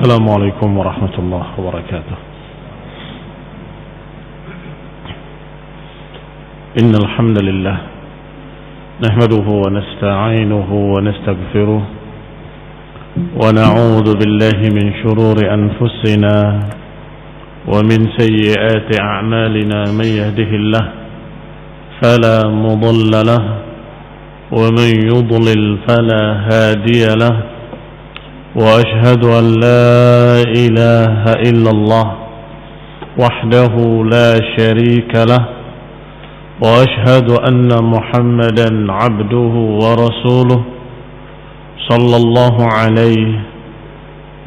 السلام عليكم ورحمة الله وبركاته. إن الحمد لله نحمده ونستعينه ونستغفره ونعوذ بالله من شرور أنفسنا ومن سيئات أعمالنا. من يهده الله فلا مضل له ومن يضلل فلا هادي له. وأشهد أن لا إله إلا الله وحده لا شريك له. وأشهد أن محمدا عبده ورسوله صلى الله عليه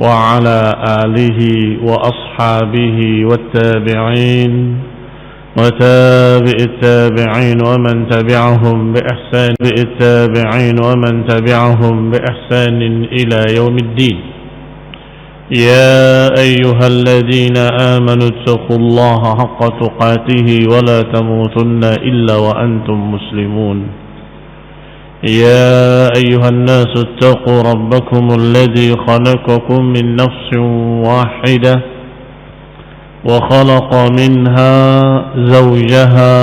وعلى آله وأصحابه والتابعين وتابع التابعين ومن تبعهم بإحسان إلى يوم الدين. يا أيها الذين آمنوا اتقوا الله حق تقاته ولا تموتن إلا وأنتم مسلمون. يا أيها الناس اتقوا ربكم الذي خلقكم من نفس واحدة وخلق منها زوجها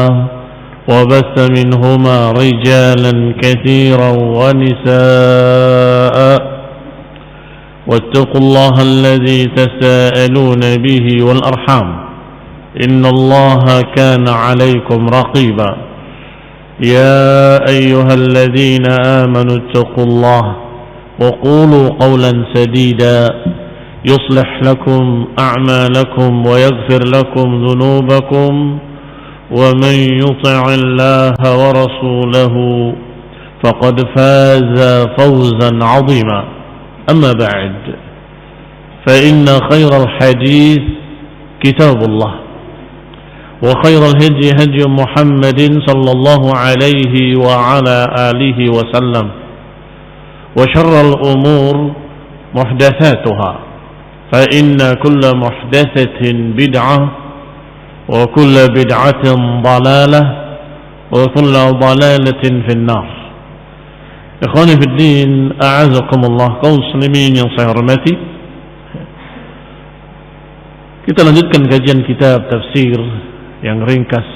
وبث منهما رجالا كثيرا ونساء. واتقوا الله الذي تساءلون به والأرحام إن الله كان عليكم رقيبا. يا أيها الذين آمنوا اتقوا الله وقولوا قولا سديدا يصلح لكم أعمالكم ويغفر لكم ذنوبكم. ومن يطع الله ورسوله فقد فاز فوزا عظيما. أما بعد فإن خير الحديث كتاب الله وخير الهدي هدي محمد صلى الله عليه وعلى آله وسلم. وشر الأمور محدثاتها فإن كل محدثة بدعة وكل بدعة ضلالة وكل ضلالة في النار. Ikhwani fi din, a'azakumullah, kaum muslimin yang saya hormati. Kita lanjutkan kajian kitab tafsir yang ringkas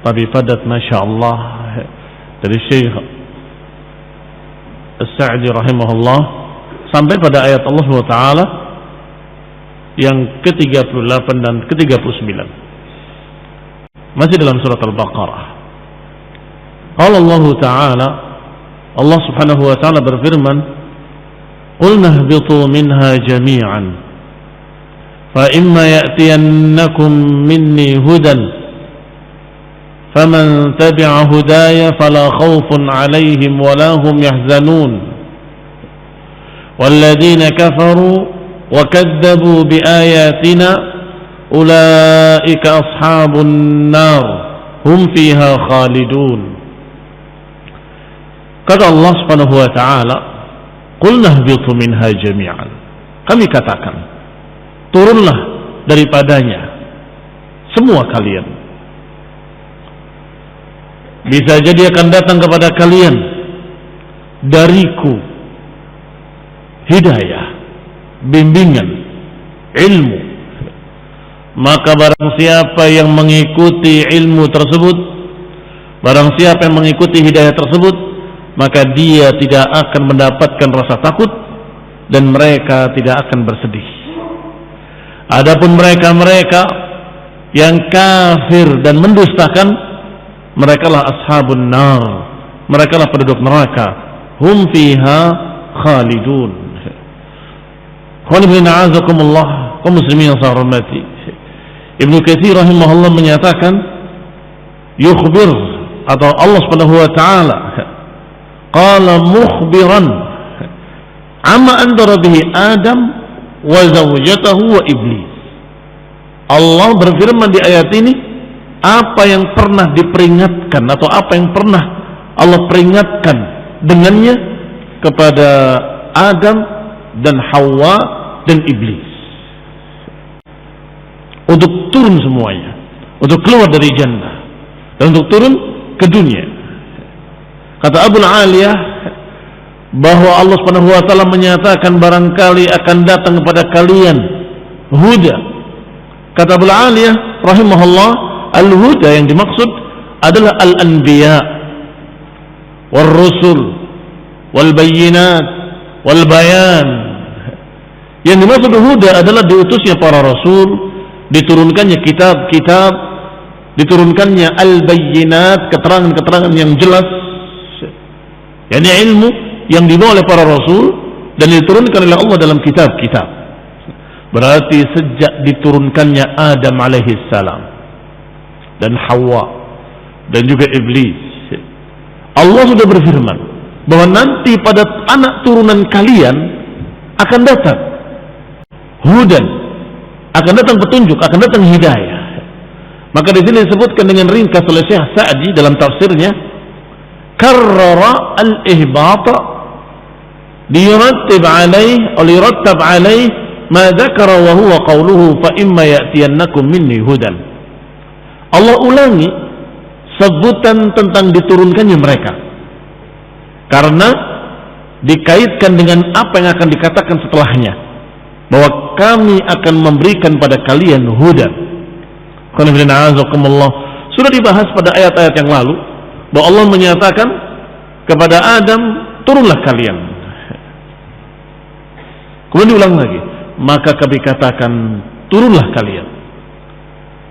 tapi padat masya-Allah dari Syekh As-Sa'di rahimahullah sampai pada ayat Allah SWT yang ke-38 dan ke-39. Masih dalam surat Al-Baqarah. Qala Allah Ta'ala, Allah Subhanahu wa taala berfirman, "Qulna ihbitu minha jami'an fa imma ya'tiyannakum minni hudan faman tabi'a hudaya fala khawfun 'alayhim wa la hum yahzanun walladzina kafaru wa kadzabu biayatina ulaika ashabun nar hum fiha khalidun." Kata Allah Subhanahu wa taala, "Qulna ihbitu minha jami'an." Kami katakan, turunlah daripadanya semua kalian. Bisa jadi akan datang kepada kalian dariku hidayah, bimbingan, ilmu. Maka barang siapa yang mengikuti ilmu tersebut, barang siapa yang mengikuti hidayah tersebut, maka dia tidak akan mendapatkan rasa takut dan mereka tidak akan bersedih. Adapun mereka-mereka yang kafir dan mendustakan, merekalah ashabun nar, merekalah penduduk neraka, hum fiha khalidun. Qul inna a'azakumullah, kaum muslimin yang saya hormati. Ibnu Katsir rahimahullah menyatakan, yukhbir atau Allah Subhanahu wa taala qala mukhbiran amma andara bihi Adam wa zawjatahu wa iblis. Allah berfirman di ayat ini apa yang pernah diperingatkan atau apa yang pernah Allah peringatkan dengannya kepada Adam dan Hawa dan iblis untuk turun semuanya, untuk keluar dari jannah dan untuk turun ke dunia. Kata Abu Aliyah, bahwa Allah Subhanahu wa taala menyatakan barangkali akan datang kepada kalian huda. Kata Abu Aliyah rahimahullah, al-huda yang dimaksud adalah al-anbiya wal rusul wal bayyinat wal bayan. Yang dimaksud huda adalah diutusnya para rasul, diturunkannya kitab-kitab, diturunkannya al-bayyinat, keterangan-keterangan yang jelas, yakni ilmu yang dibawa oleh para rasul dan diturunkan oleh Allah dalam kitab-kitab. Berarti sejak diturunkannya Adam alaihi salam dan Hawa dan juga iblis, Allah sudah berfirman bahwa nanti pada anak turunan kalian akan datang hudan, akan datang petunjuk, akan datang hidayah. Maka di sini disebutkan dengan ringkas oleh Syekh Sa'di dalam tafsirnya, karrara al-ihbata liyurattib alaih ma dzakara wa huwa qawluhu fa imma ya'tiyannakum minni hudan. Allah ulangi sebutan tentang diturunkannya mereka karena dikaitkan dengan apa yang akan dikatakan setelahnya, bahwa kami akan memberikan pada kalian hudan. Sudah dibahas pada ayat-ayat yang lalu bahwa Allah menyatakan kepada Adam, turunlah kalian. Kemudian diulang lagi, maka kami katakan turunlah kalian.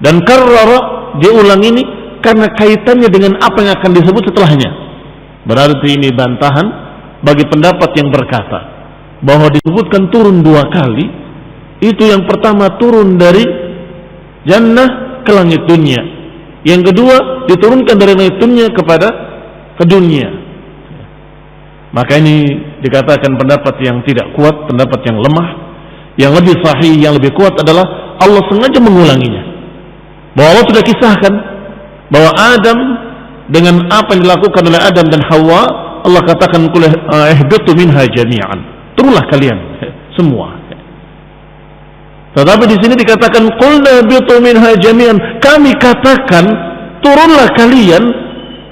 Dan karrara diulang ini karena kaitannya dengan apa yang akan disebut setelahnya. Berarti ini bantahan bagi pendapat yang berkata bahwa disebutkan turun dua kali. Itu yang pertama turun dari jannah ke langit dunia, yang kedua diturunkan dari langit dunia ke dunia. Maka ini dikatakan pendapat yang tidak kuat, pendapat yang lemah. Yang lebih sahih, yang lebih kuat adalah Allah sengaja mengulanginya, bahwa Allah sudah kisahkan bahwa Adam dengan apa yang dilakukan oleh Adam dan Hawa, Allah katakan qul ihbitu minha jami'an, turunlah kalian semua. Tetapi di sini dikatakan qulna ihbitu minha jami'an, kami katakan turunlah kalian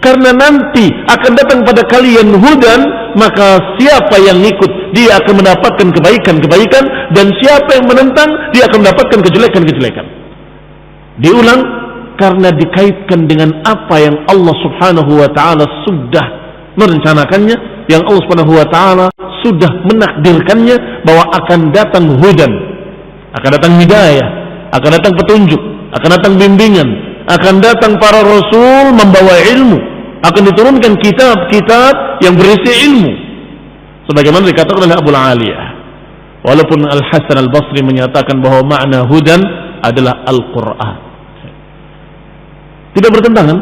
karena nanti akan datang pada kalian hudan, maka siapa yang ikut dia akan mendapatkan kebaikan-kebaikan, dan siapa yang menentang dia akan mendapatkan kejelekan-kejelekan. Diulang karena dikaitkan dengan apa yang Allah Subhanahu wa taala sudah merencanakannya, yang Allah Subhanahu wa taala sudah menakdirkannya bahwa akan datang hudan, akan datang hidayah, akan datang petunjuk, akan datang bimbingan, akan datang para rasul membawa ilmu, akan diturunkan kitab-kitab yang berisi ilmu, sebagaimana dikatakan oleh Abu Aliyah. Walaupun Al-Hasan Al-Basri menyatakan bahwa makna hudan adalah Al-Quran, tidak bertentangan.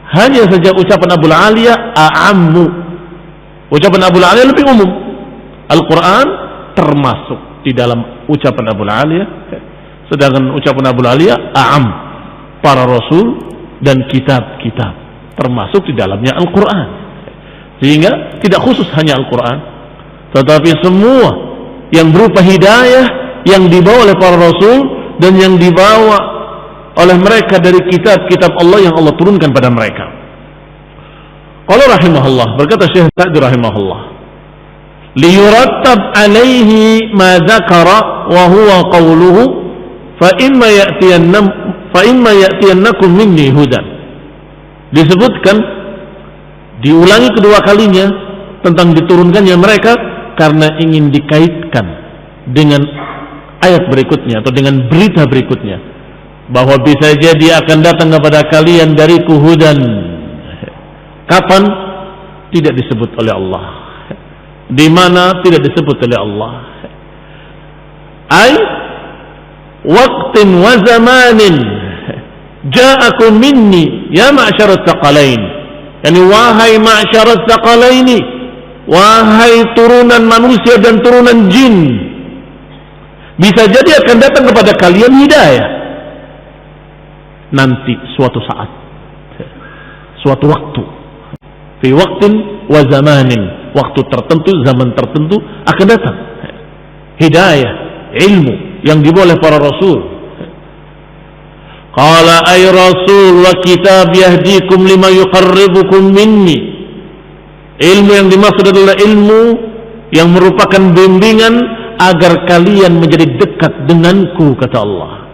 Hanya saja ucapan Abu Aliyah a'ammu, ucapan Abu Aliyah lebih umum. Al-Quran termasuk di dalam ucapan Abu Aliyah, sedangkan ucapan Abu Aliyah a'am, para rasul dan kitab-kitab, termasuk di dalamnya Al-Quran. Sehingga tidak khusus hanya Al-Quran, tetapi semua yang berupa hidayah yang dibawa oleh para rasul dan yang dibawa oleh mereka dari kitab-kitab Allah yang Allah turunkan pada mereka. Qala rahimahullah, berkata Syekh Sa'di rahimahullah, liyurattab alaihi ma dzakara wa huwa qawluhu fa imma ya'tiyannakum minni hudan. Disebutkan, diulangi kedua kalinya tentang diturunkannya mereka karena ingin dikaitkan dengan ayat berikutnya atau dengan berita berikutnya, bahwa bisa jadi akan datang kepada kalian dariku hudan. Kapan? Tidak disebut oleh Allah. Di mana? Tidak disebut oleh Allah. Ai waqtin wa zamanin ja'akum minni ya ma'syarat tsaqalain. Yani wahai ma'syarat tsaqalaini, wahai turunan manusia dan turunan jin, bisa jadi akan datang kepada kalian hidayah nanti suatu saat, suatu waktu, fi waqtin wa zamanin, waktu tertentu, zaman tertentu akan datang hidayah, ilmu yang dibawa oleh para rasul. Qala ay rasul wa kitab yahdikum lima yuqarribukum minni. Ilmu yang dimaksud adalah ilmu yang merupakan bimbingan agar kalian menjadi dekat denganku, kata Allah.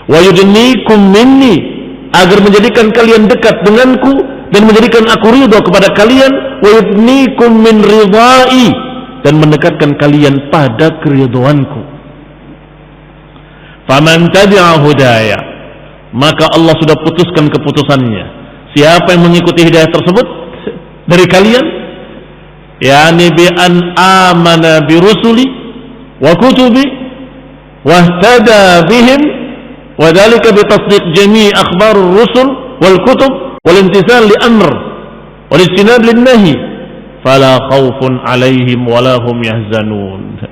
Wa yudnikum minni, agar menjadikan kalian dekat denganku dan menjadikan aku ridha kepada kalian. Wa yudnikum min ridai, dan mendekatkan kalian pada keridhaanku. Faman tabi'a hudaya, maka Allah sudah putuskan keputusannya. Siapa yang mengikuti hidayah tersebut dari kalian, yakni bi an amana bi rusuli wa kutubi wahtada bihim, wa dzalika bi tasdiq jami' akhbar ar-rusul wal kutub wal imtithal li amr wal ijtinab lin nahi, fala khaufun 'alaihim wa la hum yahzanun.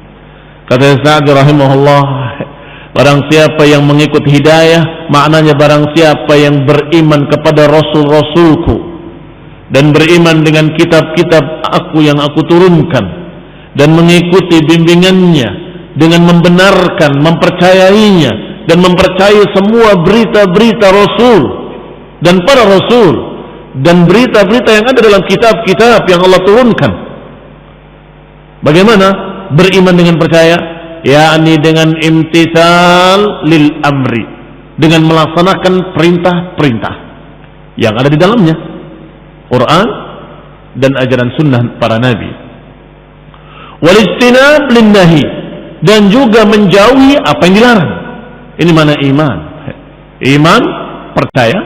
Kata Sa'di rahimahullah, barang siapa yang mengikut hidayah, maknanya barang siapa yang beriman kepada rasul-rasulku dan beriman dengan kitab-kitab aku yang aku turunkan dan mengikuti bimbingannya dengan membenarkan, mempercayainya dan mempercayai semua berita-berita rasul dan para rasul dan berita-berita yang ada dalam kitab-kitab yang Allah turunkan. Bagaimana beriman dengan percaya? Yakni dengan imtithal lil amri, dengan melaksanakan perintah-perintah yang ada di dalamnya, Quran dan ajaran sunnah para nabi. Wal ijtinab lin nahi, dan juga menjauhi apa yang dilarang. Ini mana iman? Iman, percaya,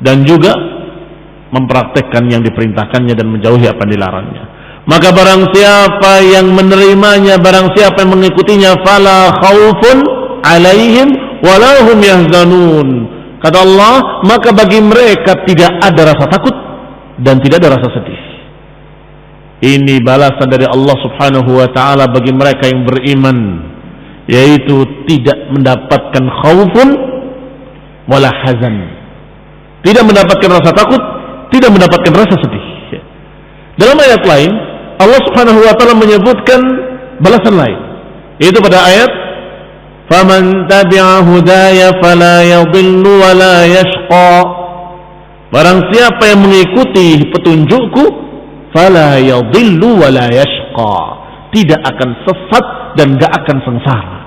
dan juga mempraktekkan yang diperintahkannya dan menjauhi apa yang dilarangnya. Maka barang siapa yang menerimanya, barang siapa yang mengikutinya, fala khaufun alaihim wala hum yahzanun. Kata Allah, maka bagi mereka tidak ada rasa takut dan tidak ada rasa sedih. Ini balasan dari Allah Subhanahu wa taala bagi mereka yang beriman, yaitu tidak mendapatkan khaufun wala hazan. Tidak mendapatkan rasa takut, tidak mendapatkan rasa sedih. Dalam ayat lain Allah Subhanahu wa taala menyebutkan balasan lain, yaitu pada ayat faman tabi'a hudaya fala yadhillu wa la yashqa. Barang siapa yang mengikuti petunjukku, fala yadhillu wa la yashqa, tidak akan sesat dan enggak akan sengsara.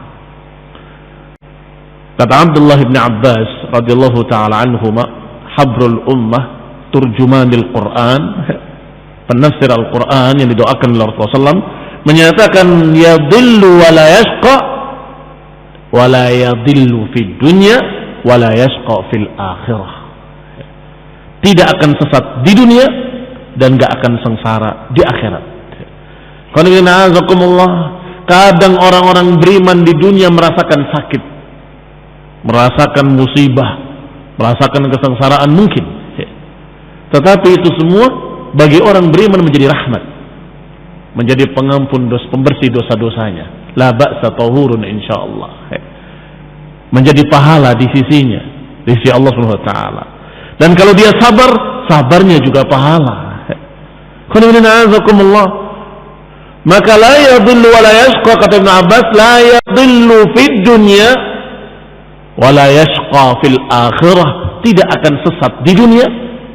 Kata Abdullah bin Abbas radhiyallahu taala anhuma, habrul ummah, turjumanil Quran, penafsir Al-Quran yang didoakan oleh Rasulullah SAW, menyatakan yadhillu wa la yashqa, wa la yadhillu fid dunya wa la yashqa fil akhirah. Tidak akan sesat di dunia dan gak akan sengsara di akhirat. Kadang orang-orang beriman di dunia merasakan sakit, merasakan musibah, merasakan kesengsaraan mungkin, tetapi itu semua bagi orang beriman menjadi rahmat, menjadi pengampun pembersih dosa-dosanya. La ba'sa tahurun insyaallah, menjadi pahala di sisinya, di sisi Allah Subhanahu wa taala. Dan kalau dia sabar, sabarnya juga pahala. Maka la yadhillu wa la yashqa, kata Ibn Abbas, la yadhillu fid dunya wa la yashqa fil akhirah, tidak akan sesat di dunia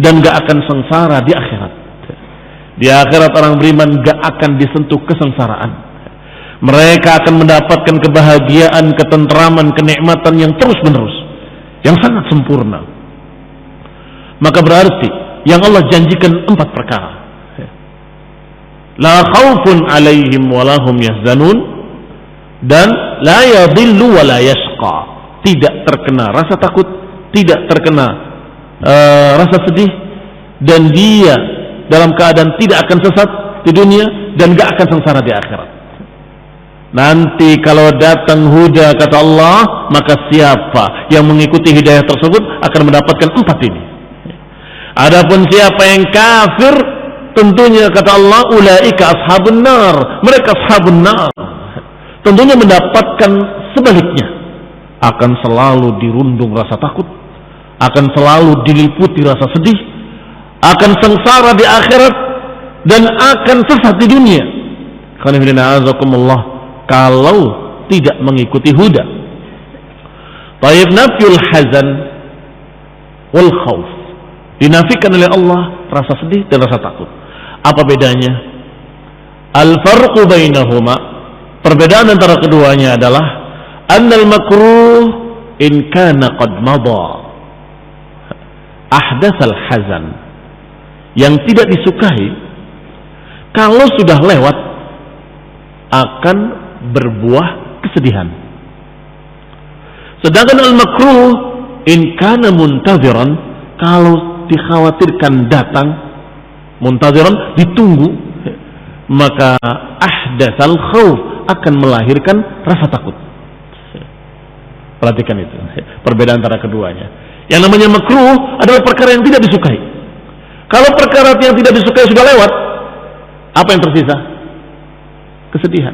dan gak akan sengsara di akhirat. Di akhirat orang beriman gak akan disentuh kesengsaraan. Mereka akan mendapatkan kebahagiaan, ketentraman, kenikmatan yang terus menerus, yang sangat sempurna. Maka berarti yang Allah janjikan 4 perkara. La khaufun alaihim wa la hum yahzanun, dan la yadhillu wa la yashqa, tidak terkena rasa takut, tidak terkena rasa sedih, dan dia dalam keadaan tidak akan sesat di dunia dan gak akan sengsara di akhirat. Nanti kalau datang huda, kata Allah, maka siapa yang mengikuti hidayah tersebut akan mendapatkan 4 ini. Adapun siapa yang kafir, tentunya kata Allah, ulaika ashabun nar, mereka ashabun nar, tentunya mendapatkan sebaliknya, akan selalu dirundung rasa takut, akan selalu diliputi rasa sedih, akan sengsara di akhirat, dan akan sesat di dunia. Kalau tidak mengikuti huda. Taib nafyul hazan wal khauf, dinafikan oleh Allah rasa sedih dan rasa takut. Apa bedanya? Al-farqu bainahuma, perbedaan antara keduanya adalah annal makruh in kana qad madha ahdatsal hazan, yang tidak disukai kalau sudah lewat akan berbuah kesedihan. Sedangkan al-makruh in kana muntaziran, kalau dikhawatirkan datang, muntaziran ditunggu, maka ahdatsal khauf, akan melahirkan rasa takut. Perhatikan itu perbedaan antara keduanya. Yang namanya makruh adalah perkara yang tidak disukai. Kalau perkara yang tidak disukai sudah lewat, apa yang tersisa? Kesedihan.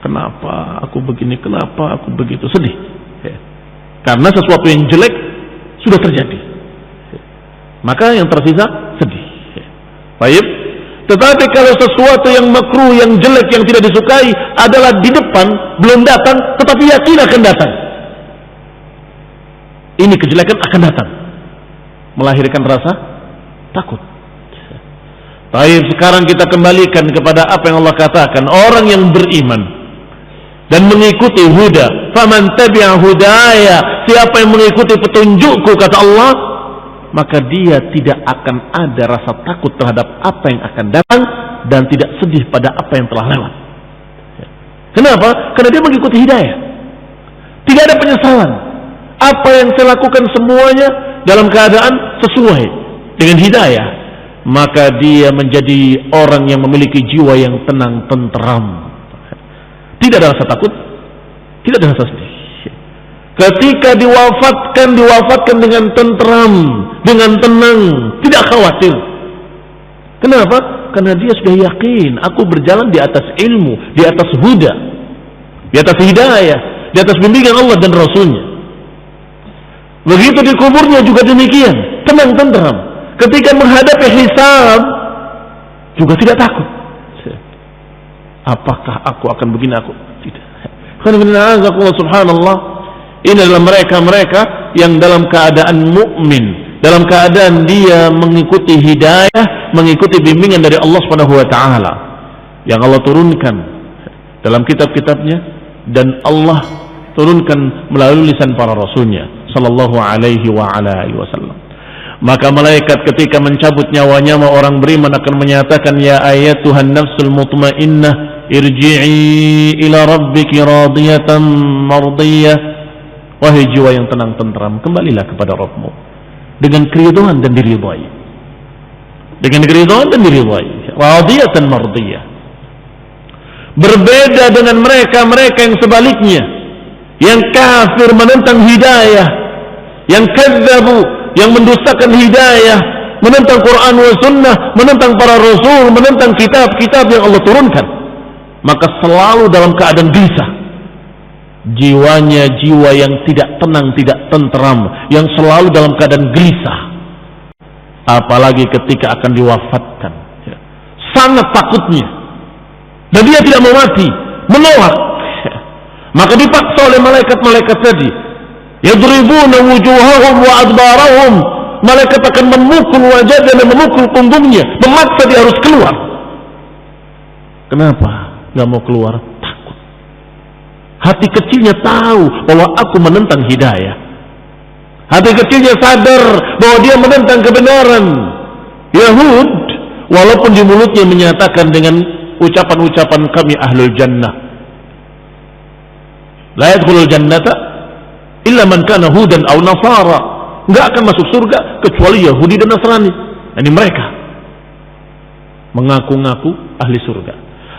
Kenapa aku begini, kenapa aku begitu, sedih. Karena sesuatu yang jelek sudah terjadi, maka yang tersisa sedih. Baik. Tetapi kalau sesuatu yang makruh, yang jelek, yang tidak disukai adalah di depan, belum datang, tetapi yakin akan datang, ini kejelekan akan datang, melahirkan rasa takut. Baik, sekarang kita kembalikan kepada apa yang Allah katakan. Orang yang beriman dan mengikuti huda, faman tabi'a hudaya, siapa yang mengikuti petunjukku, kata Allah, maka dia tidak akan ada rasa takut terhadap apa yang akan datang dan tidak sedih pada apa yang telah lewat. Kenapa? Karena dia mengikuti hidayah. Tidak ada penyesalan. Apa yang saya lakukan semuanya dalam keadaan sesuai dengan hidayah, maka dia menjadi orang yang memiliki jiwa yang tenang, tenteram. Tidak ada rasa takut, tidak ada rasa sedih. Ketika diwafatkan dengan tenteram, dengan tenang, tidak khawatir. Kenapa? Karena dia sudah yakin, aku berjalan di atas ilmu, di atas huda, di atas hidayah, di atas bimbingan Allah dan Rasulnya. Begitu di kuburnya juga demikian, tenang, tenteram. Ketika menghadapi hisab juga tidak takut. Apakah aku akan begini, aku tidak. Subhanallah. Ini adalah mereka-mereka yang dalam keadaan mukmin, dalam keadaan dia mengikuti hidayah, mengikuti bimbingan dari Allah Subhanahu wa taala yang Allah turunkan dalam kitab-kitabnya dan Allah turunkan melalui lisan para rasulnya sallallahu alaihi wa ala alihi wasallam. Maka malaikat ketika mencabut nyawanya orang beriman akan menyatakan, ya ayatuhan nafsul mutmainnah irji'i ila rabbiki radiyatan mardiyah. Wahai jiwa yang tenang tenteram, kembalilah kepada Rabbmu dengan keridhaan dan diridhai. Dengan keridhaan dan diridhai. Radiyatan mardiyah. Berbeda dengan mereka-mereka yang sebaliknya, yang kafir menentang hidayah, yang kadzabu, yang mendustakan hidayah, menentang Quran wa sunnah, menentang para rasul, menentang kitab-kitab yang Allah turunkan. Maka selalu dalam keadaan gelisah. Jiwanya jiwa yang tidak tenang, tidak tenteram, yang selalu dalam keadaan gelisah. Apalagi ketika akan diwafatkan, sangat takutnya, dan dia tidak mau mati, menolak. Maka dipaksa oleh malaikat-malaikat tadi, yadribuna wujuhahum wa adbarahum. Malaikat akan memukul wajah dan memukul punggungnya, memaksa dia harus keluar. Kenapa nggak mau keluar? Takut. Hati kecilnya tahu bahwa aku menentang hidayah. Hati kecilnya sadar bahwa dia menentang kebenaran. Yahud, walaupun di mulutnya menyatakan dengan ucapan-ucapan kami ahlul jannah, la yadkhulul jannata illa man kana hudan aw nasara, enggak akan masuk surga kecuali Yahudi dan Nasrani. Ini mereka mengaku-ngaku ahli surga,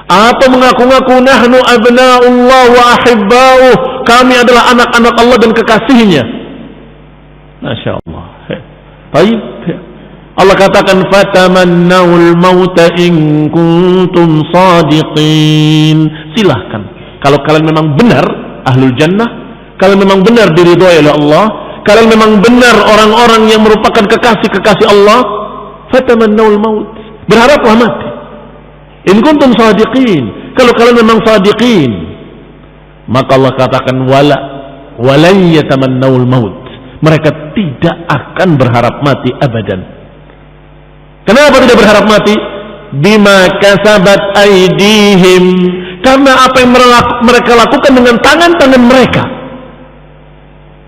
atau mengaku-ngaku nahnu abna'ullah wa ahibba'uh, kami adalah anak-anak Allah dan kekasihnya. Masya Allah. Baik. Allah katakan fatamannaul mauta in kuntum sadiqin. Silahkan kalau kalian memang benar ahlul jannah, kalian memang benar diridhoi oleh Allah, kalian memang benar orang-orang yang merupakan kekasih-kekasih Allah, fatamannaul maut, berharaplah mati. In kuntum sadiqin, kalau kalian memang sadiqin, maka Allah katakan walan yatamannaul maut, mereka tidak akan berharap mati abadan. Kenapa tidak berharap mati? Bima kasabat aydihim, karena apa yang mereka lakukan dengan tangan-tangan mereka.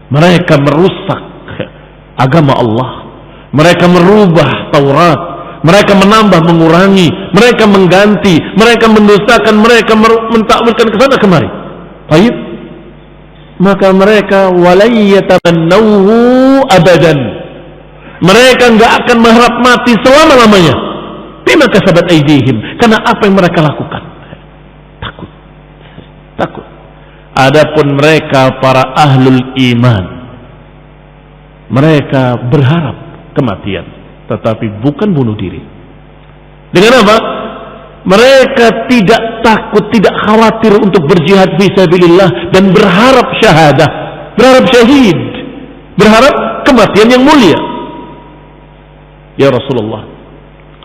Mereka merusak agama Allah, mereka merubah Taurat, mereka menambah, mengurangi, mereka mengganti, mereka mendustakan, mereka mentakwilkan ke sana kemari. Baik, maka mereka walayyatamannahu abadan, mereka enggak akan berharap mati selama-lamanya. Bima kasabat aydihim, karena apa yang mereka lakukan. Takut. Adapun mereka para ahlul iman, mereka berharap kematian, tetapi bukan bunuh diri. Dengan apa? Mereka tidak takut, tidak khawatir untuk berjihad fisabilillah dan berharap syahadah, berharap syahid, berharap kematian yang mulia. Ya Rasulullah,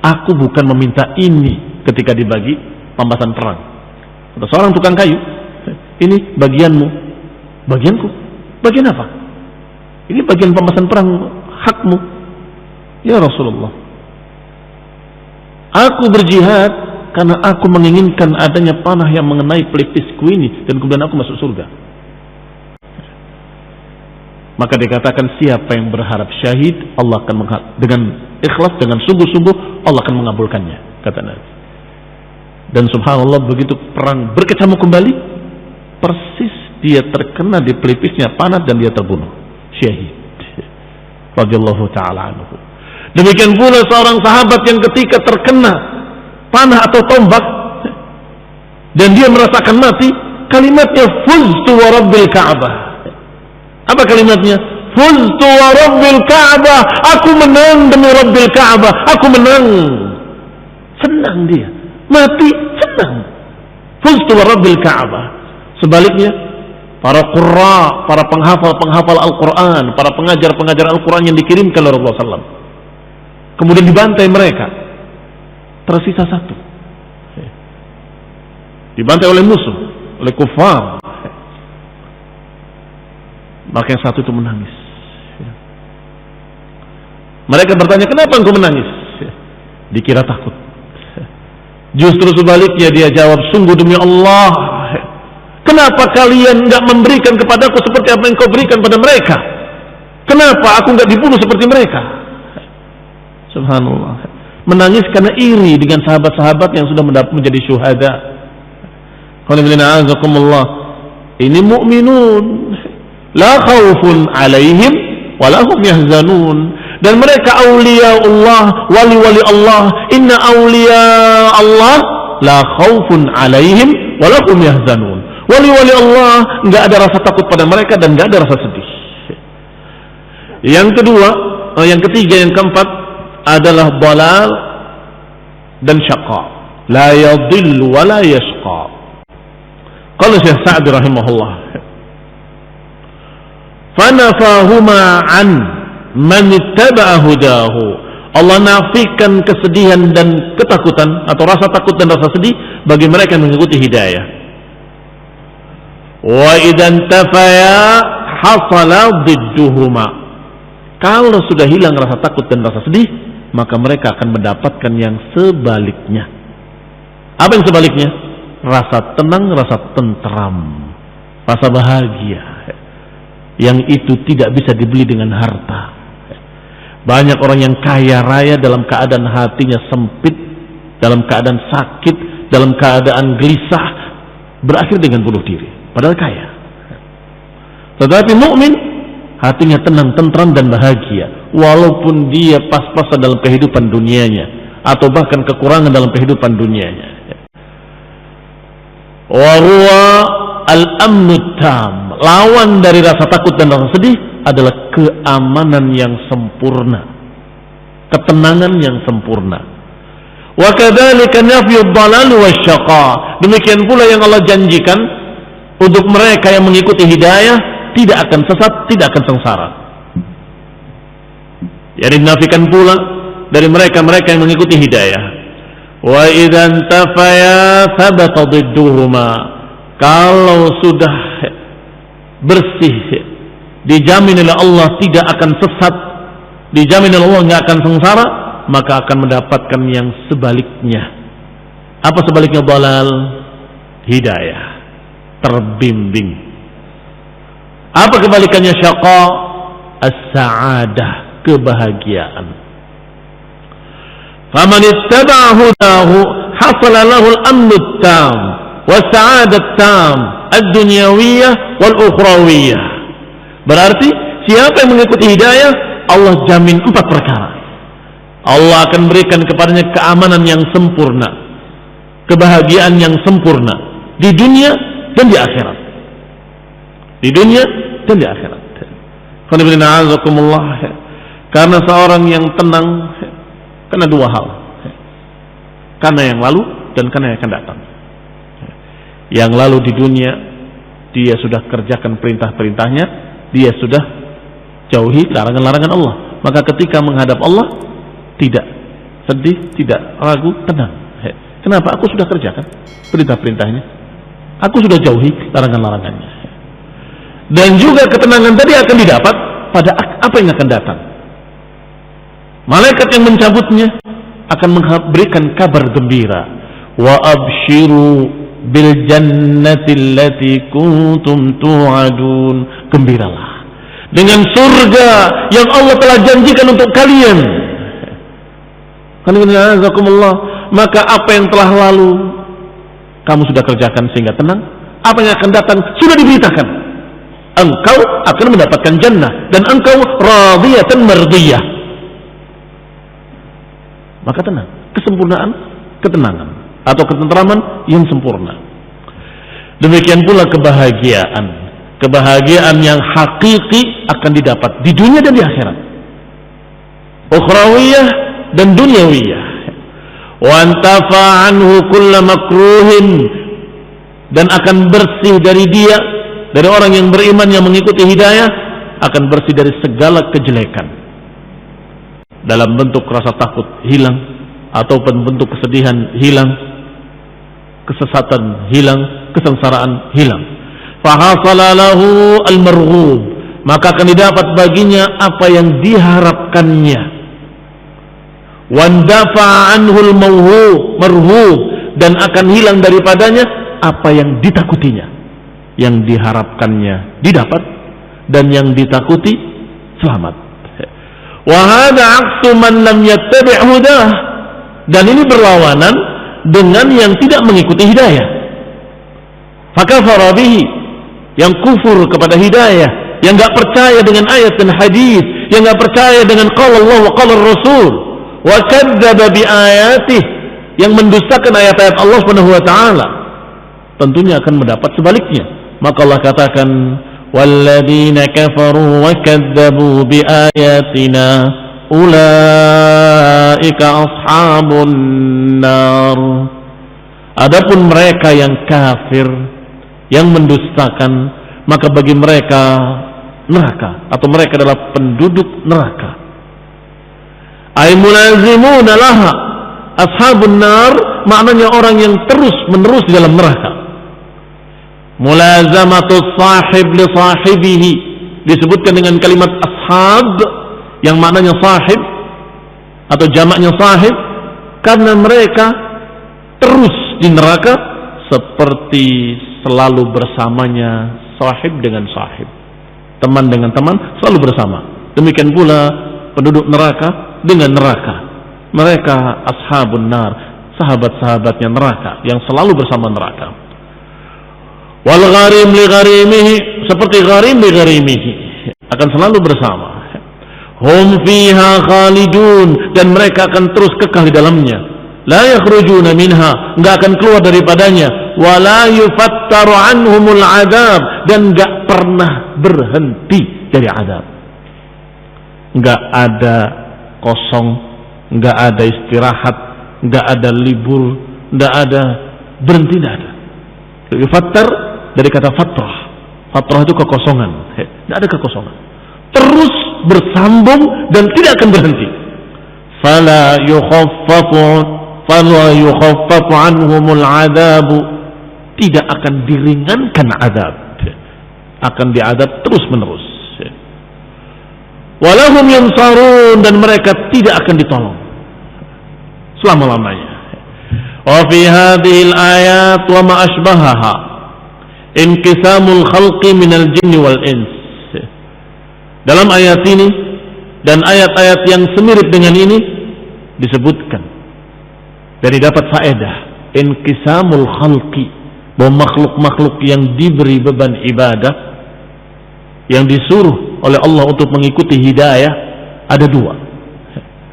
aku bukan meminta ini ketika dibagi pambasan perang. Ada seorang tukang kayu, ini bagianmu, bagianku, bagian apa? Ini bagian pembahasan perang, hakmu. Ya Rasulullah, aku berjihad karena aku menginginkan adanya panah yang mengenai pelipisku ini, dan kemudian aku masuk surga. Maka dikatakan siapa yang berharap syahid, Allah akan dengan ikhlas, dengan sungguh-sungguh, Allah akan mengabulkannya, kata Nabi. Dan subhanallah, begitu perang berkecamuk kembali, persis dia terkena di pelipisnya panah dan dia terbunuh syahid radhiyallahu ta'ala anhu. Demikian pula seorang sahabat yang ketika terkena panah atau tombak dan dia merasakan mati, kalimatnya fuztu wa rabbil ka'bah. Apa kalimatnya? Fuztu wa rabbil ka'bah, aku menang demi rabbil ka'bah, aku menang. Senang dia, mati senang. Fuztu wa rabbil ka'bah. Sebaliknya, para qurra, para penghafal Al-Quran, para pengajar Al-Quran yang dikirimkan oleh Rasulullah SAW, kemudian dibantai mereka, tersisa satu, dibantai oleh musuh, oleh kufar. Maka yang satu itu menangis. Mereka bertanya, kenapa engkau menangis? Dikira takut. Justru sebaliknya dia jawab, sungguh demi Allah, kenapa kalian enggak memberikan kepadaku seperti apa yang kau berikan pada mereka? Kenapa aku enggak dibunuh seperti mereka? Subhanallah. Menangis karena iri dengan sahabat-sahabat yang sudah menjadi syuhada. Ini mu'minun, la khaufun alaihim wa lahum yahzanun. Dan mereka awliya Allah, wali-wali Allah. Inna awliya Allah la khaufun alaihim wa lahum yahzanun. Wali-wali Allah enggak ada rasa takut pada mereka dan enggak ada rasa sedih. Yang kedua, yang ketiga, yang keempat adalah dalal dan syaqa. La yadhillu wa la yashqa. Qala Syekh Sa'di rahimahullah, fanafahuma an man ittaba'a hudahu. Allah nafikan kesedihan dan ketakutan, atau rasa takut dan rasa sedih bagi mereka yang mengikuti hidayah. Wa idan tafaya hasala didduhuma. Kalau sudah hilang rasa takut dan rasa sedih, maka mereka akan mendapatkan yang sebaliknya. Apa yang sebaliknya? Rasa tenang, rasa tentram, rasa bahagia. Yang itu tidak bisa dibeli dengan harta. Banyak orang yang kaya raya dalam keadaan hatinya sempit, dalam keadaan sakit, dalam keadaan gelisah, berakhir dengan bunuh diri, padahal kaya. Tetapi mukmin hatinya tenang, tentram dan bahagia, walaupun dia pas-pasan dalam kehidupan dunianya, atau bahkan kekurangan dalam kehidupan dunianya. Wa huwa al-amnu tam. Lawan dari rasa takut dan rasa sedih adalah keamanan yang sempurna, ketenangan yang sempurna. Wa kadzalika nafyu ad-dhalal wasyaqa. Demikian pula yang Allah janjikan untuk mereka yang mengikuti hidayah, tidak akan sesat, tidak akan sengsara. Yang dinafikan pula dari mereka-mereka yang mengikuti hidayah. Wa idzan tafaya thabata didduhuma. Kalau sudah bersih, dijamin oleh Allah tidak akan sesat, dijamin oleh Allah tidak akan sengsara, maka akan mendapatkan yang sebaliknya. Apa sebaliknya dhalal? Hidayah, terbimbing. Apa kebalikannya syaqa? As-sa'adah, kebahagiaan. Faman ittaba'a hudahu hasala lahu al-amnu at-tam wa as-sa'adah at-tam ad-dunyawiyah wal ukhrawiyah. Berarti siapa yang mengikuti hidayah, Allah jamin 4 perkara. Allah akan berikan kepadanya keamanan yang sempurna, kebahagiaan yang sempurna di dunia dan di akhirat. Di dunia dan di akhirat. Karena seorang yang tenang karena 2 hal. Karena yang lalu dan karena yang akan datang. Yang lalu di dunia dia sudah kerjakan perintah-perintahnya, dia sudah jauhi larangan-larangan Allah. Maka ketika menghadap Allah tidak sedih, tidak ragu, tenang. Kenapa? Aku sudah kerjakan perintah-perintahnya, aku sudah jauhi larangan-larangannya. Dan juga ketenangan tadi akan didapat pada apa yang akan datang. Malaikat yang mencabutnya akan memberikan kabar gembira. Wa abshiru bil jannati allati kuntum tu'adun. Gembiralah dengan surga yang Allah telah janjikan untuk kalian. Maka apa yang telah lalu kamu sudah kerjakan sehingga tenang. Apa yang akan datang sudah diberitakan. Engkau akan mendapatkan jannah dan engkau radiyatan mardiyah. Maka tenang, kesempurnaan, ketenangan atau ketentraman yang sempurna. Demikian pula kebahagiaan, kebahagiaan yang hakiki akan didapat di dunia dan di akhirat. Ukhrawiyah dan dunyawiyah. Wa antafa anhu kulla makruhin, dan akan bersih dari dia, dari orang yang beriman yang mengikuti hidayah, akan bersih dari segala kejelekan. Dalam bentuk rasa takut hilang, ataupun bentuk kesedihan hilang, kesesatan hilang, kesengsaraan hilang. Fahasala lahu al-marghub, maka akan didapat baginya apa yang diharapkannya. Wandafa anhul marhub, dan akan hilang daripadanya apa yang ditakutinya. Yang diharapkannya didapat dan yang ditakuti selamat. Wa hadha 'aksu man lam yattabi' hudah, dan ini berlawanan dengan yang tidak mengikuti hidayah. Fakafara bihi, yang kufur kepada hidayah, yang enggak percaya dengan ayat dan hadis, yang enggak percaya dengan qala Allah wa qala Rasul, wa kadzdzaba bi ayatihi, yang mendustakan ayat-ayat Allah Subhanahu wa taala, tentunya akan mendapat sebaliknya. Maka Allah katakan, walladzina kafaru wa kadzdzabu bi ayatina ulaika ashabun nar. Adapun mereka yang kafir, yang mendustakan, maka bagi mereka neraka, atau mereka adalah penduduk neraka. Ay mulazimuna laha, ashabun nar maknanya orang yang terus menerus di dalam neraka. Mulazamatus sahib li sahibihi disebutkan dengan kalimat ashab yang maknanya sahib atau jamaknya sahib, karena mereka terus di neraka seperti selalu bersamanya sahib dengan sahib, teman dengan teman selalu bersama. Demikian pula penduduk neraka dengan neraka. Mereka ashabun nar, sahabat-sahabatnya neraka yang selalu bersama neraka. Wal gharim li gharimihi, seperti gharim li gharimihi, akan selalu bersama. Hum fiha khalidun, dan mereka akan terus kekal di dalamnya. La yakhrujuna minha, enggak akan keluar daripadanya. Wa la yufattaru anhumul adab, dan enggak pernah berhenti dari adab. Enggak ada kosong, enggak ada istirahat, enggak ada libur, enggak ada berhenti, enggak ada. Yufattar dari kata fatrah. Fatrah itu kekosongan. Tidak ada kekosongan. Terus bersambung dan tidak akan berhenti. Fala yukhaffafu anhumul adabu, tidak akan diringankan adab. Akan diadab terus menerus. Walahum yansarun, dan mereka tidak akan ditolong. selama-lamanya. Wa fi hadhil ayat wa ma ashbahaha inqisamul khalqi minal jinni wal ins. Dalam ayat ini dan ayat-ayat yang semirip dengan ini disebutkan dari dapat faedah inqisamul khalqi, bahwa makhluk-makhluk yang diberi beban ibadah, yang disuruh oleh Allah untuk mengikuti hidayah, ada dua,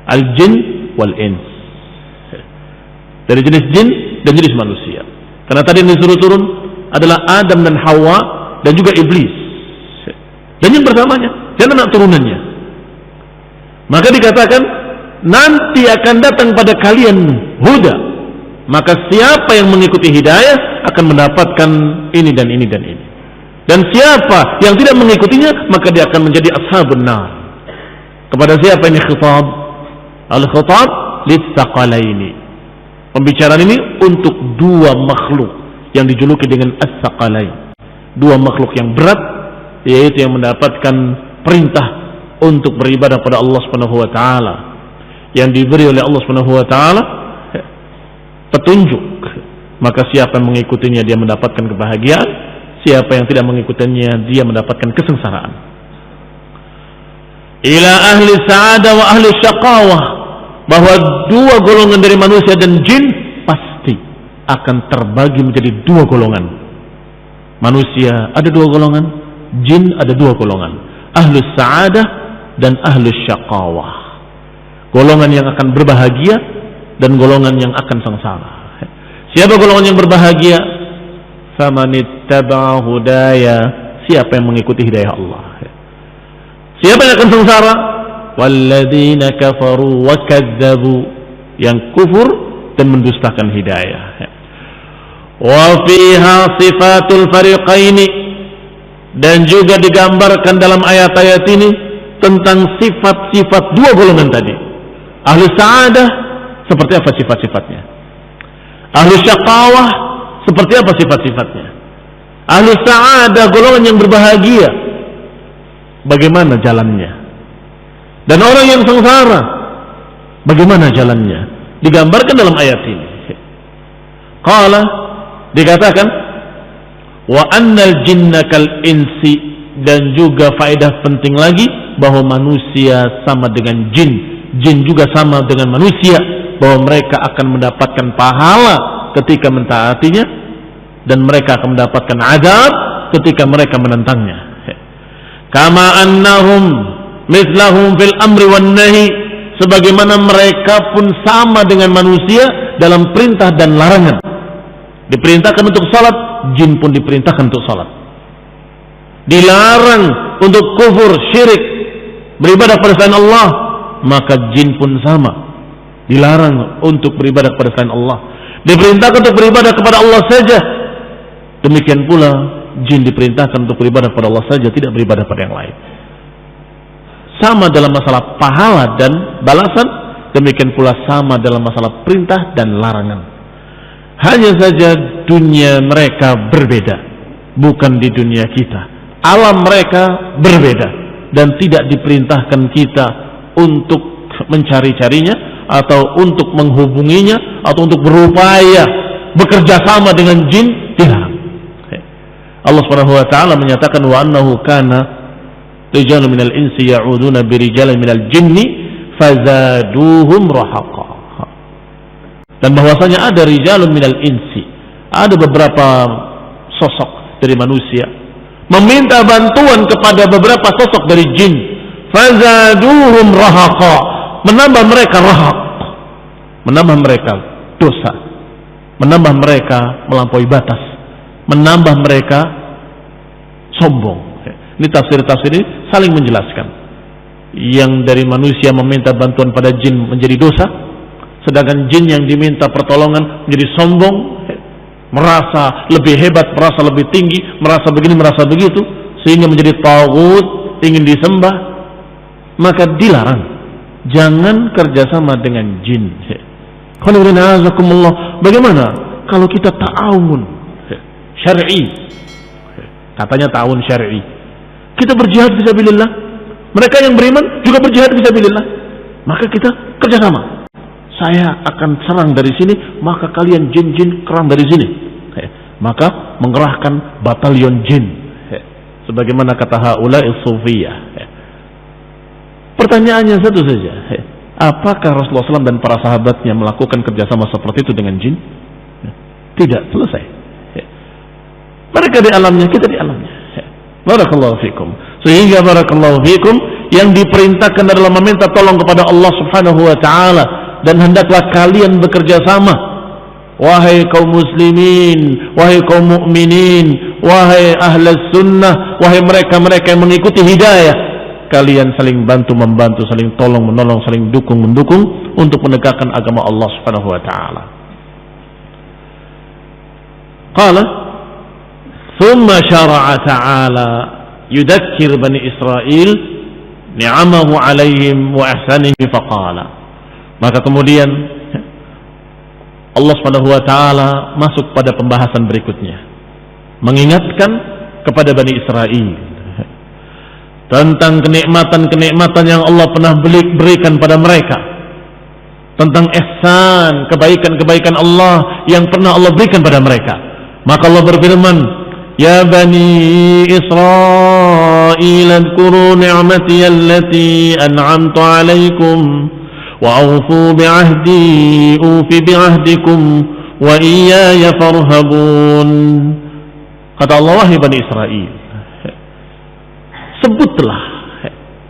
al-jin wal ins, dari jenis jin dan jenis manusia. Karena tadi yang disuruh turun adalah Adam dan Hawa dan juga iblis dan yang bersamanya dan anak turunannya. Maka dikatakan nanti akan datang pada kalian huda, maka siapa yang mengikuti hidayah akan mendapatkan ini dan ini dan ini, dan siapa yang tidak mengikutinya maka dia akan menjadi ashabun nar. Kepada siapa ini khitab? Al-khitab lis-saqalaini. Pembicaraan ini untuk dua makhluk yang dijuluki dengan as-saqalain, dua makhluk yang berat, yaitu yang mendapatkan perintah untuk beribadah pada Allah Subhanahu wa taala, yang diberi oleh Allah Subhanahu wa taala petunjuk. Maka siapa yang mengikutinya dia mendapatkan kebahagiaan, siapa yang tidak mengikutinya dia mendapatkan kesengsaraan. Ila ahli sa'adah wa ahli syaqawah, bahwa dua golongan dari manusia dan jin pasti akan terbagi menjadi dua golongan. Manusia ada dua golongan, jin ada dua golongan, ahli sa'adah dan ahli syaqawah. Golongan yang akan berbahagia dan golongan yang akan sengsara. Siapa golongan yang berbahagia? Famanittaba'a hudaya, siapa yang mengikuti hidayah Allah. Siapa yang akan sengsara? Walladzina kafaru wa kadzdzabu, yang kufur dan mendustakan hidayah. Wa fiha sifatul fariqaini, dan juga digambarkan dalam ayat-ayat ini tentang sifat-sifat dua golongan tadi. Ahli sa'adah seperti apa sifat-sifatnya? Ahli syaqawah seperti apa sifat-sifatnya? Ahli sa'adah, golongan yang berbahagia, bagaimana jalannya? Dan orang yang sengsara, bagaimana jalannya? Digambarkan dalam ayat ini. Qala, dikatakan wa annal jinna kal insi, dan juga faedah penting lagi bahwa manusia sama dengan jin, jin juga sama dengan manusia, bahwa mereka akan mendapatkan pahala ketika mentaatinya dan mereka akan mendapatkan azab ketika mereka menentangnya. Kama annahum mithlahum fil amri wan nahi, sebagaimana mereka pun sama dengan manusia dalam perintah dan larangan. Diperintahkan untuk salat, jin pun diperintahkan untuk salat. Dilarang untuk kufur, syirik, beribadah pada selain Allah, maka jin pun sama, dilarang untuk beribadah kepada selain Allah. Diperintahkan untuk beribadah kepada Allah saja. Demikian pula jin diperintahkan untuk beribadah kepada Allah saja, tidak beribadah pada yang lain. Sama dalam masalah pahala dan balasan, demikian pula sama dalam masalah perintah dan larangan. Hanya saja dunia mereka berbeda, bukan di dunia kita. Alam mereka berbeda, dan tidak diperintahkan kita untuk mencari-carinya, atau untuk menghubunginya, atau untuk berupaya bekerja sama dengan jin, dilarang. Allah Subhanahu wa taala menyatakan wa annahu kana rijalun minal insi ya'uduna birijalin minal jinni fazaduhum rahaqa. Dan bahwasanya ada rijalun minal insi, ada beberapa sosok dari manusia meminta bantuan kepada beberapa sosok dari jin, fazaduhum rahaqa, menambah mereka rahaq, menambah mereka dosa, menambah mereka melampaui batas, menambah mereka sombong. Ini tafsir-tafsir ini saling menjelaskan. Yang dari manusia meminta bantuan pada jin menjadi dosa, sedangkan jin yang diminta pertolongan menjadi sombong, merasa lebih hebat, merasa lebih tinggi, merasa begini, merasa begitu, sehingga menjadi taghut, ingin disembah. Maka dilarang, jangan kerjasama dengan jin. Bagaimana kalau kita ta'awun syar'i? Katanya ta'awun syar'i, kita berjihad fisabilillah, mereka yang beriman juga berjihad fisabilillah, maka kita kerjasama. saya akan serang dari sini, maka kalian jin-jin kerang dari sini. Maka mengerahkan batalion jin, sebagaimana kata haula'i sufiyah. Pertanyaannya satu saja, apakah Rasulullah SAW dan para sahabatnya melakukan kerjasama seperti itu dengan jin? Tidak, selesai. Mereka di alamnya, kita di alamnya. Barakallahu fikum. Sehingga barakallahu fikum, yang diperintahkan adalah meminta tolong kepada Allah Subhanahu wa taala, dan hendaklah kalian bekerja sama, wahai kaum muslimin, wahai kaum mukminin, wahai ahlus sunnah, wahai mereka-mereka yang mengikuti hidayah, kalian saling bantu membantu, saling tolong menolong, saling dukung mendukung untuk menegakkan agama Allah Subhanahu wa taala. Qala thumma syara'a ta'ala yudakkir bani Israil ni'amahu alaihim wa ihsanihi faqala. Maka kemudian Allah Subhanahu wa taala masuk pada pembahasan berikutnya, mengingatkan kepada Bani Israel tentang kenikmatan-kenikmatan yang Allah pernah berikan pada mereka, tentang ihsan, kebaikan-kebaikan Allah yang pernah Allah berikan pada mereka. Maka Allah berfirman, ya Bani Israel adhkuru ni'mati allati an'amtu alaikum wa awfu bi'ahdi ufi bi'ahdikum wa iyaya farhabun. Kata Allah, wahai Bani Israel, sebutlah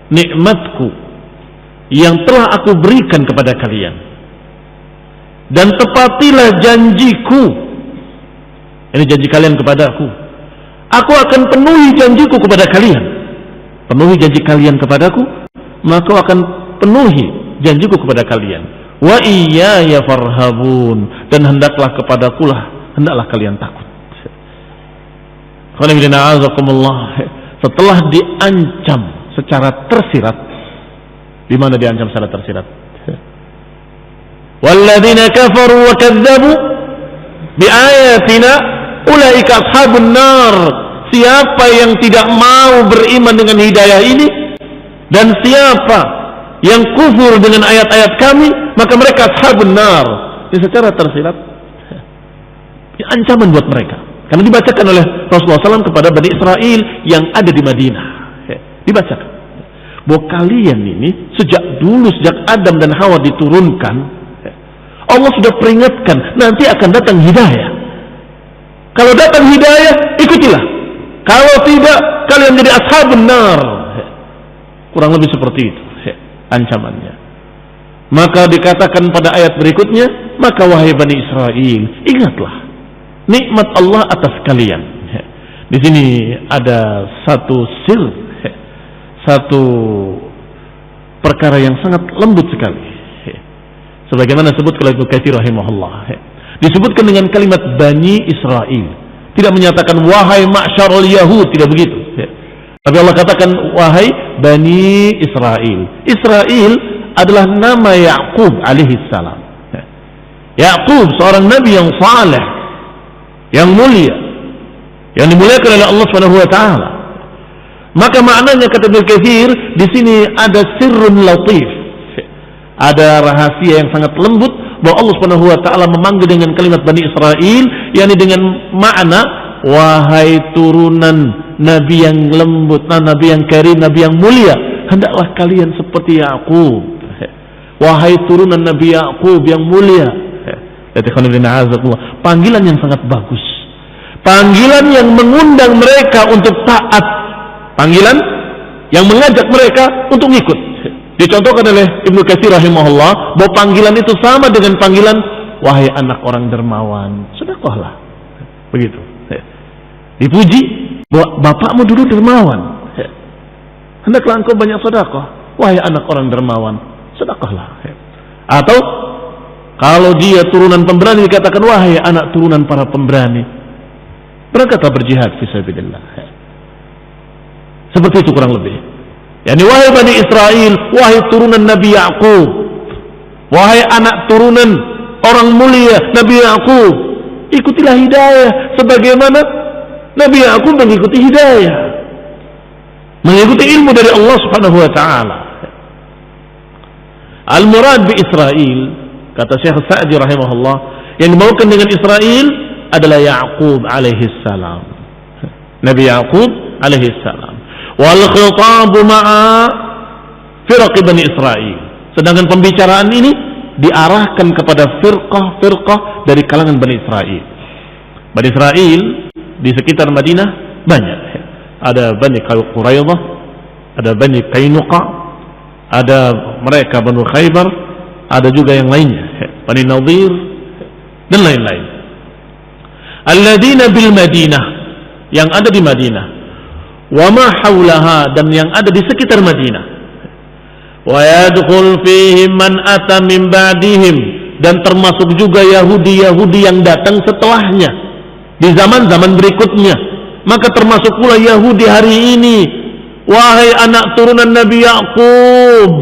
nikmatku yang telah aku berikan kepada kalian, dan tepatilah janjiku. Ini janji kalian kepadaku. Aku akan penuhi janjiku kepada kalian. Penuhi janji kalian kepadaku, maka aku akan penuhi janjiku kepada kalian. Wa iyaya farhabun, dan hendaklah kepadakulah hendaklah kalian takut. Setelah diancam secara tersirat, di mana diancam secara tersirat? Walladzina kafaru wa kadzdzabu biayatina ulaika ashabun nar. Siapa yang tidak mau beriman dengan hidayah ini, dan siapa yang kufur dengan ayat-ayat kami, maka mereka ashabun nar. Ini secara tersirat ancaman buat mereka, karena dibacakan oleh Rasulullah SAW kepada Bani Israel yang ada di Madinah. Dibacakan bahwa kalian ini sejak dulu, sejak Adam dan Hawa diturunkan, Allah sudah peringatkan nanti akan datang hidayah. Kalau datang hidayah, ikutilah. Kalau tidak, kalian jadi ashabun nar. Kurang lebih seperti itu ancamannya. Maka dikatakan pada ayat berikutnya, maka wahai Bani Israel, ingatlah nikmat Allah atas kalian. Di sini ada satu sir, satu perkara yang sangat lembut sekali. Sebagaimana disebut oleh Ibnu Katsir rahimahullah. Disebutkan dengan kalimat Bani Israel. Tidak menyatakan wahai ma'syarul Yahud, tidak begitu. Tapi Allah katakan wahai Bani Israel. Israel adalah nama Ya'qub alaihi salam. Ya'qub seorang nabi yang saleh, yang mulia, yang dimuliakan oleh Allah Subhanahu wa taala. Maka maknanya kata Ibnu Katsir, di sini ada sirrun latif. Ada rahasia yang sangat lembut bahwa Allah Subhanahu wa taala memanggil dengan kalimat Bani Israel, yakni dengan makna wahai turunan nabi yang lembut, nabi yang karim, nabi yang mulia, hendaklah kalian seperti Ya'qub. Wahai turunan Nabi Ya'qub yang mulia. Panggilan yang sangat bagus, panggilan yang mengundang mereka untuk taat, panggilan yang mengajak mereka untuk ikut. Dicontohkan oleh Ibnu Katsir rahimahullah bahwa panggilan itu sama dengan panggilan wahai anak orang dermawan, sedekahlah. Begitu. Dipuji bahwa bapakmu dulu dermawan, hendaklah engkau banyak sedekah. Wahai anak orang dermawan, sedekahlah. Atau kalau dia turunan pemberani, dikatakan wahai anak turunan para pemberani, berangkatlah berjihad fisabilillah. Seperti itu kurang lebih. Yani wahai Bani Israel, wahai turunan Nabi Ya'qub, wahai anak turunan orang mulia Nabi Ya'qub, ikutilah hidayah sebagaimana Nabi Ya'qub mengikuti hidayah, mengikuti ilmu dari Allah Subhanahu wa taala. Al-murad bi Israel, Kata Syekh Sa'di rahimahullah, yang dibawakan dengan Israel adalah Ya'qub alaihi salam. Nabi Ya'qub alaihi salam. Wal khitabu ma'a firaq Bani Israel. Sedangkan pembicaraan ini diarahkan kepada firqah-firqah dari kalangan Bani Israel. Bani Israel di sekitar Madinah banyak. Ada Bani Quraidah, ada Bani Qainuqa, ada mereka Banu Khaybar, ada juga yang lainnya, Bani Nadir dan lain-lain. Alladzina bil Madinah, yang ada di Madinah, wa ma haulaha, dan yang ada di sekitar Madinah. Wa yadkhul fihim man ata min ba'dihim, dan termasuk juga Yahudi-Yahudi yang datang setelahnya di zaman-zaman berikutnya. Maka termasuk pula Yahudi hari ini. Wahai anak turunan Nabi Ya'qub,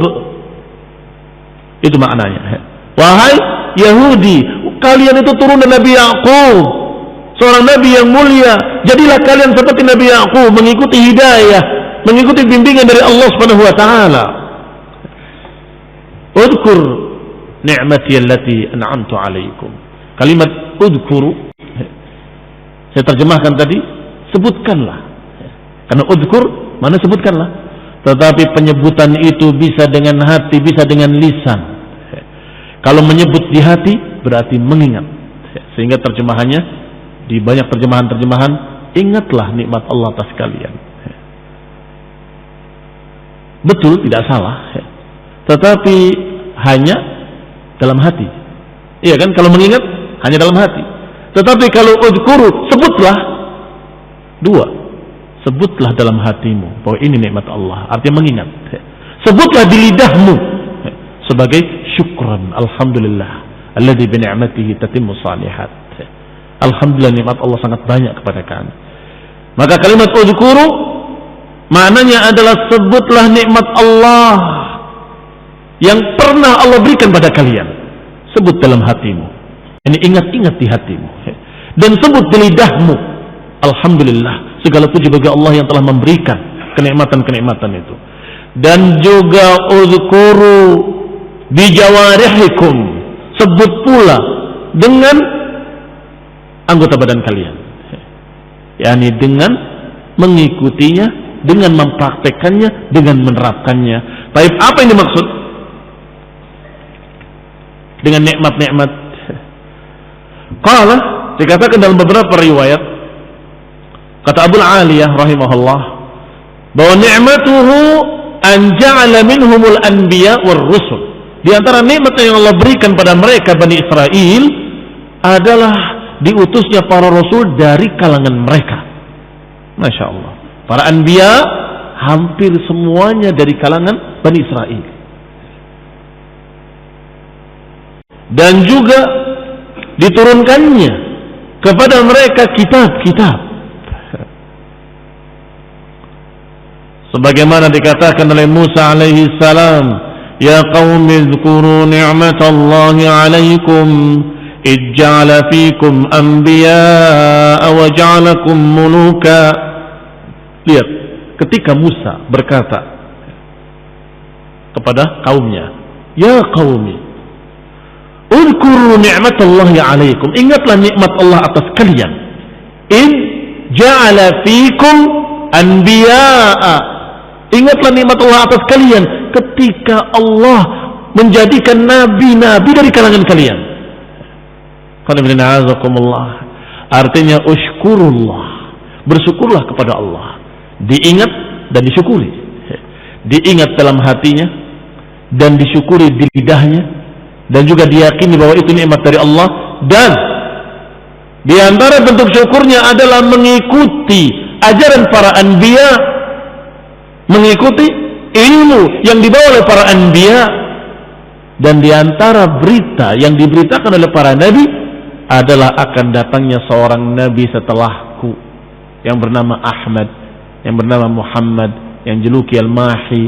itu maknanya. Wahai Yahudi, kalian itu turunan Nabi Ya'qub, seorang Nabi yang mulia. Jadilah kalian seperti Nabi Ya'qub, mengikuti hidayah, mengikuti bimbingan dari Allah Subhanahu wa taala. Udhkur ni'mati allati an'amtu 'alaikum. Kalimat udhkuru saya terjemahkan tadi, sebutkanlah. Karena udhkur mana sebutkanlah. Tetapi penyebutan itu bisa dengan hati, bisa dengan lisan. Kalau menyebut di hati berarti mengingat. Sehingga terjemahannya di banyak terjemahan-terjemahan, ingatlah nikmat Allah atas kalian. Betul, tidak salah. Tetapi hanya dalam hati. Iya kan, kalau mengingat hanya dalam hati. Tetapi kalau udhkuru, sebutlah. Dua, sebutlah dalam hatimu bahwa ini nikmat Allah, artinya mengingat. Sebutlah di lidahmu sebagai syukran, alhamdulillah alladzi bi ni'matihi tatimmu shalihat. Alhamdulillah, nikmat Allah sangat banyak kepada kami. Maka kalimat udhkuru maknanya adalah sebutlah nikmat Allah yang pernah Allah berikan pada kalian. Sebut dalam hatimu. Ini ingat-ingat di hatimu. Dan sebut di lidahmu. Alhamdulillah, segala puji bagi Allah yang telah memberikan kenikmatan-kenikmatan itu. Dan juga uzkuru bijawarihikum, sebut pula dengan anggota badan kalian, yakni dengan mengikutinya, dengan mempraktekannya, dengan menerapkannya. Baik, apa yang dimaksud dengan nikmat-nikmat? Qala, dikatakan dalam beberapa riwayat, kata Abu Aliyah rahimahullah, bahwa ni'matuhu an ja'ala minhumul anbiya war rusul. Di antara nikmat yang Allah berikan pada mereka Bani Israel adalah diutusnya para rasul dari kalangan mereka. Masya Allah, para anbiya hampir semuanya dari kalangan Bani Israel. Dan juga diturunkannya kepada mereka kitab-kitab, sebagaimana dikatakan oleh Musa alaihi salam, ya qaumi dzkuru ni'matallahi 'alaikum ij'ala fikum anbiya'a wa ja'alakum muluka. Lihat, ketika Musa berkata kepada kaumnya, ya qaumi udhkuru ni'matallahi 'alaikum, ingatlah nikmat Allah atas kalian, in ja'ala fikum anbiya'a, ingatlah nikmat Allah atas kalian ketika Allah menjadikan nabi-nabi dari kalangan kalian. Artinya ushkurullah, bersyukurlah kepada Allah, diingat dan disyukuri, diingat dalam hatinya dan disyukuri di lidahnya, dan juga diyakini bahwa itu nikmat dari Allah. Dan di antara bentuk syukurnya adalah mengikuti ajaran para anbiya, mengikuti ilmu yang dibawa oleh para anbiya. Dan di antara berita yang diberitakan oleh para nabi adalah akan datangnya seorang nabi setelahku yang bernama Ahmad, yang bernama Muhammad, yang juluki Al-Mahi,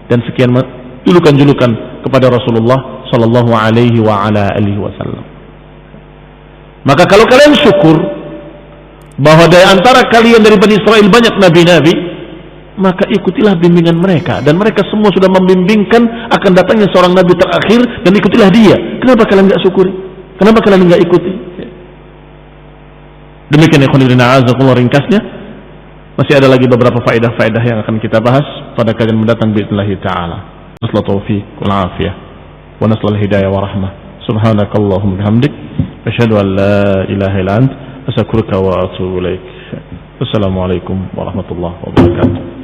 dan sekian julukan-julukan kepada Rasulullah sallallahu alaihi wa ala alihi wasallam. Maka kalau kalian syukur bahwa dari antara kalian dari Bani Israel banyak nabi-nabi, maka ikutilah bimbingan mereka, dan mereka semua sudah membimbingkan akan datangnya seorang nabi terakhir, dan ikutilah dia. Kenapa kalian nggak syukuri? Kenapa kalian nggak ikuti? Demikian ikhwan fillah azakumullah ringkasnya. Masih ada lagi beberapa faedah-faedah yang akan kita bahas pada kajian mendatang باذنillah taala. Nasallahu taufiq wal afiyah wa nasallahu hidayah wa rahmah. Subhanakallahumma bihamdik asyhadu an la ilaha illa anta astaghfiruka wa atubu ilaik. Wassalamualaikum warahmatullahi wabarakatuh.